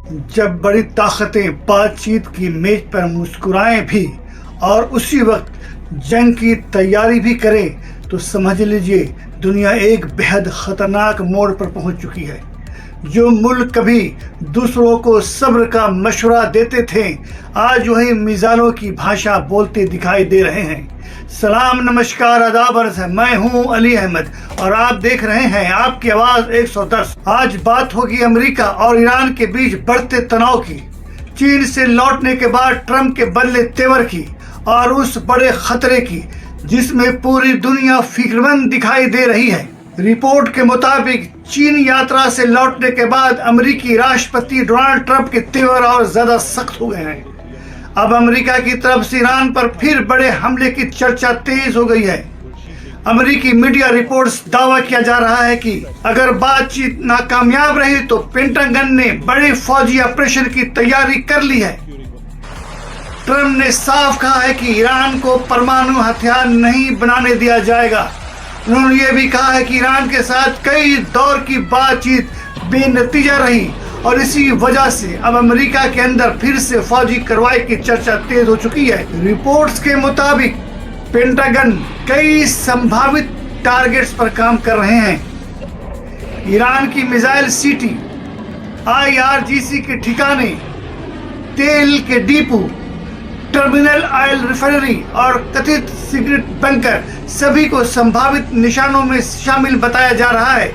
जब बड़ी ताकतें बातचीत की मेज पर मुस्कुराएं भी और उसी वक्त जंग की तैयारी भी करें तो समझ लीजिए दुनिया एक बेहद खतरनाक मोड़ पर पहुंच चुकी है। जो मुल्क कभी दूसरों को सब्र का मशवरा देते थे आज वही मिसालों की भाषा बोलते दिखाई दे रहे हैं। सलाम नमस्कार आदाब अर्ज़ है, मैं हूं अली अहमद और आप देख रहे हैं आपकी आवाज 110। आज बात होगी अमेरिका और ईरान के बीच बढ़ते तनाव की, चीन से लौटने के बाद ट्रंप के बदले तेवर की और उस बड़े खतरे की जिसमें पूरी दुनिया फिक्रमंद दिखाई दे रही है। रिपोर्ट के मुताबिक चीन यात्रा से लौटने के बाद अमेरिकी राष्ट्रपति डोनाल्ड ट्रंप के तेवर और ज्यादा सख्त हो गए हैं। अब अमेरिका की तरफ से ईरान पर फिर बड़े हमले की चर्चा तेज हो गई है। अमेरिकी मीडिया रिपोर्ट्स दावा किया जा रहा है कि अगर बातचीत नाकामयाब रही तो पेंटागन ने बड़े फौजी ऑपरेशन की तैयारी कर ली है। ट्रंप ने साफ कहा है कि ईरान को परमाणु हथियार नहीं बनाने दिया जाएगा। उन्होंने ये भी कहा है कि ईरान के साथ कई दौर की बातचीत बेनतीजा रही और इसी वजह से अब अमेरिका के अंदर फिर से फौजी कार्रवाई की चर्चा तेज हो चुकी है। रिपोर्ट्स के मुताबिक पेंटागन कई संभावित टारगेट्स पर काम कर रहे हैं। ईरान की मिसाइल सिटी, IRGC के ठिकाने, तेल के डिपो, टर्मिनल, ऑयल रिफाइनरी और कथित सिगरेट बंकर सभी को संभावित निशानों में शामिल बताया जा रहा है।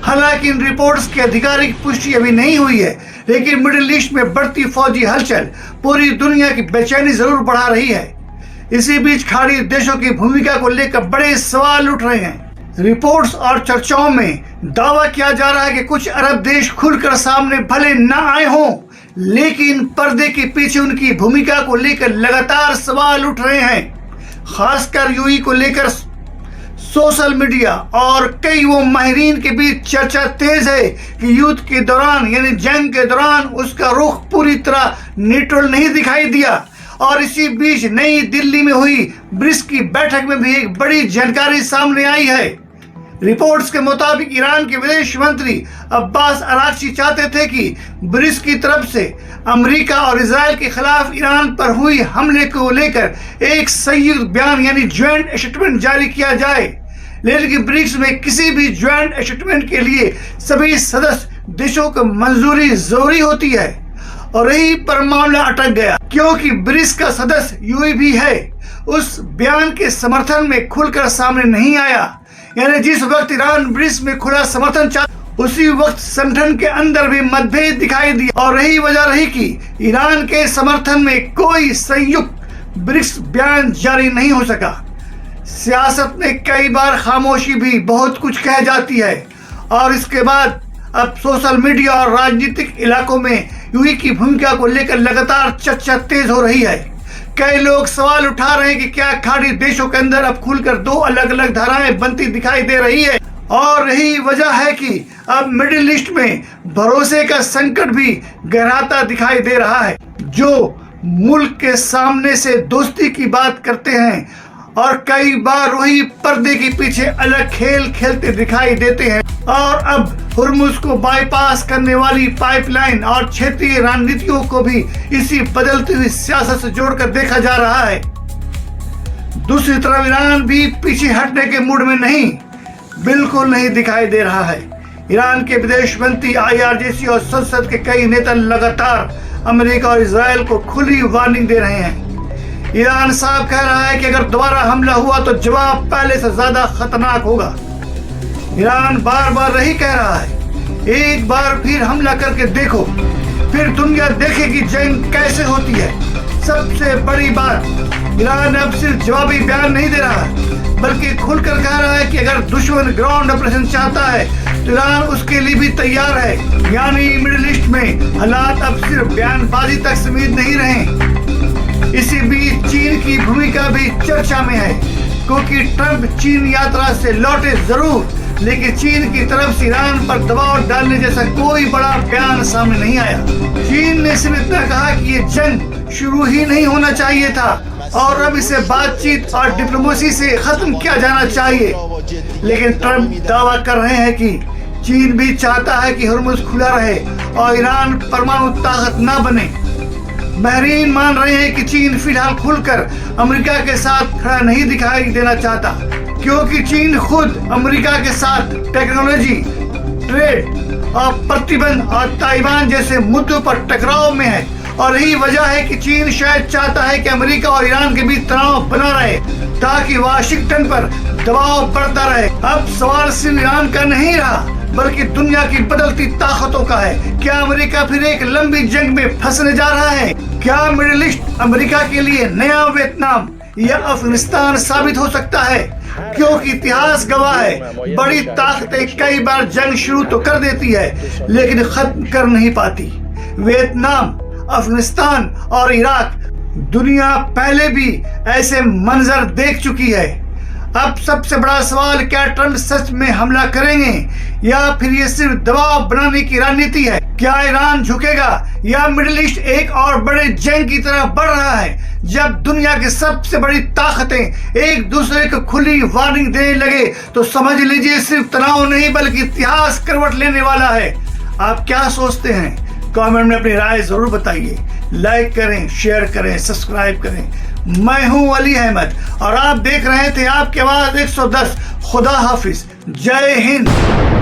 हालांकि इन रिपोर्ट्स की आधिकारिक पुष्टि अभी नहीं हुई है, लेकिन मिडिल ईस्ट में बढ़ती फौजी हलचल पूरी दुनिया की बेचैनी जरूर बढ़ा रही है। इसी बीच खाड़ी देशों की भूमिका को लेकर बड़े सवाल उठ रहे हैं। रिपोर्ट्स और चर्चाओं में दावा किया जा रहा है कि कुछ अरब देश खुलकर सामने भले न आए हों, लेकिन पर्दे के पीछे उनकी भूमिका को लेकर लगातार सवाल उठ रहे हैं। खासकर यूएई को लेकर सोशल मीडिया और कई वो माहिरीन के बीच चर्चा तेज है कि युद्ध के दौरान यानी जंग के दौरान उसका रुख पूरी तरह न्यूट्रल नहीं दिखाई दिया। और इसी बीच नई दिल्ली में हुई ब्रिक्स की बैठक में भी एक बड़ी जानकारी सामने आई है। रिपोर्ट्स के मुताबिक ईरान के विदेश मंत्री अब्बास अरागची चाहते थे कि ब्रिक्स की तरफ से अमेरिका और इजराइल के खिलाफ ईरान पर हुई हमले को लेकर एक संयुक्त बयान यानी ज्वाइंट स्टेटमेंट जारी किया जाए, लेकिन ब्रिक्स में किसी भी ज्वाइंट स्टेटमेंट के लिए सभी सदस्य देशों को मंजूरी जरूरी होती है और यही पर मामला अटक गया क्योंकि ब्रिक्स का सदस्य यूएई भी है। उस बयान के समर्थन में खुलकर सामने नहीं आया, यानी जिस वक्त ईरान ब्रिक्स में खुला समर्थन चाहता उसी वक्त संगठन के अंदर भी मतभेद दिखाई दिया और यही वजह रही कि ईरान के समर्थन में कोई संयुक्त ब्रिक्स बयान जारी नहीं हो सका। सियासत में कई बार खामोशी भी बहुत कुछ कह जाती है और इसके बाद अब सोशल मीडिया और राजनीतिक इलाकों में यूएई की भूमिका को लेकर लगातार चर्चा तेज हो रही है। कई लोग सवाल उठा रहे हैं कि क्या खाड़ी देशों के अंदर अब खुलकर दो अलग अलग धाराएं बनती दिखाई दे रही है और यही वजह है कि अब मिडिल ईस्ट में भरोसे का संकट भी गहराता दिखाई दे रहा है। जो मुल्क के सामने से दोस्ती की बात करते हैं और कई बार वही पर्दे के पीछे अलग खेल खेलते दिखाई देते हैं और अब हुर्मुज को बाईपास करने वाली पाइपलाइन और क्षेत्रीय रणनीतियों को भी इसी बदलती हुई सियासत से जोड़कर देखा जा रहा है। दूसरी तरफ ईरान भी पीछे हटने के मूड में नहीं, बिल्कुल नहीं दिखाई दे रहा है। ईरान के विदेश मंत्री, IRGC और संसद के कई नेता लगातार अमेरिका और इजराइल को खुली वार्निंग दे रहे हैं। ईरान साफ कह रहा है कि अगर दोबारा हमला हुआ तो जवाब पहले से ज्यादा खतरनाक होगा। ईरान बार बार यही कह रहा है, एक बार फिर हमला करके देखो, फिर दुनिया देखेगी जंग कैसे होती है। सबसे बड़ी बात, ईरान अब सिर्फ जवाबी बयान नहीं दे रहा बल्कि खुलकर कह रहा है कि अगर दुश्मन ग्राउंड ऑपरेशन चाहता है तो ईरान उसके लिए भी तैयार है। यानी मिडिल ईस्ट में हालात अब सिर्फ बयानबाजी तक सीमित नहीं रहे। इसी बीच चीन की भूमिका भी चर्चा में है क्योंकि ट्रंप चीन यात्रा से लौटे जरूर, लेकिन चीन की तरफ से ईरान पर दबाव डालने जैसा कोई बड़ा बयान सामने नहीं आया। चीन ने सिर्फ इतना कहा कि ये जंग शुरू ही नहीं होना चाहिए था और अब इसे बातचीत और डिप्लोमेसी से खत्म किया जाना चाहिए, लेकिन ट्रंप दावा कर रहे हैं कि चीन भी चाहता है कि हॉर्मुज़ खुला रहे और ईरान परमाणु ताकत न बने। बहरीन मान रहे हैं कि चीन फिलहाल खुलकर अमेरिका के साथ खड़ा नहीं दिखाई देना चाहता, क्योंकि चीन खुद अमेरिका के साथ टेक्नोलॉजी, ट्रेड और प्रतिबंध और ताइवान जैसे मुद्दों पर टकराव में है। और यही वजह है कि चीन शायद चाहता है कि अमेरिका और ईरान के बीच तनाव बना रहे, ताकि वाशिंगटन पर दबाव बढ़ता रहे। अब सवाल सिर्फ ईरान का नहीं रहा, बल्कि दुनिया की बदलती ताकतों का है। क्या अमेरिका फिर एक लंबी जंग में फंसने जा रहा है? क्या मिडिल ईस्ट अमेरिका के लिए नया वियतनाम या अफगानिस्तान साबित हो सकता है? क्योंकि इतिहास गवाह है, बड़ी ताकतें कई बार जंग शुरू तो कर देती है, लेकिन खत्म कर नहीं पाती। वियतनाम, अफगानिस्तान और इराक, दुनिया पहले भी ऐसे मंजर देख चुकी है। अब सबसे बड़ा सवाल, क्या ट्रंप सच में हमला करेंगे या फिर ये सिर्फ दबाव बनाने की रणनीति है? क्या ईरान झुकेगा या मिडिल ईस्ट एक और बड़े जंग की तरफ बढ़ रहा है? जब दुनिया की सबसे बड़ी ताकतें एक दूसरे को खुली वार्निंग देने लगे तो समझ लीजिए सिर्फ तनाव नहीं बल्कि इतिहास करवट लेने वाला है। आप क्या सोचते हैं? कमेंट में अपनी राय जरूर बताइए। लाइक करें, शेयर करें, सब्सक्राइब करें। मैं हूं अली अहमद और आप देख रहे थे आपकी आवाज 110। खुदा हाफिज, जय हिंद।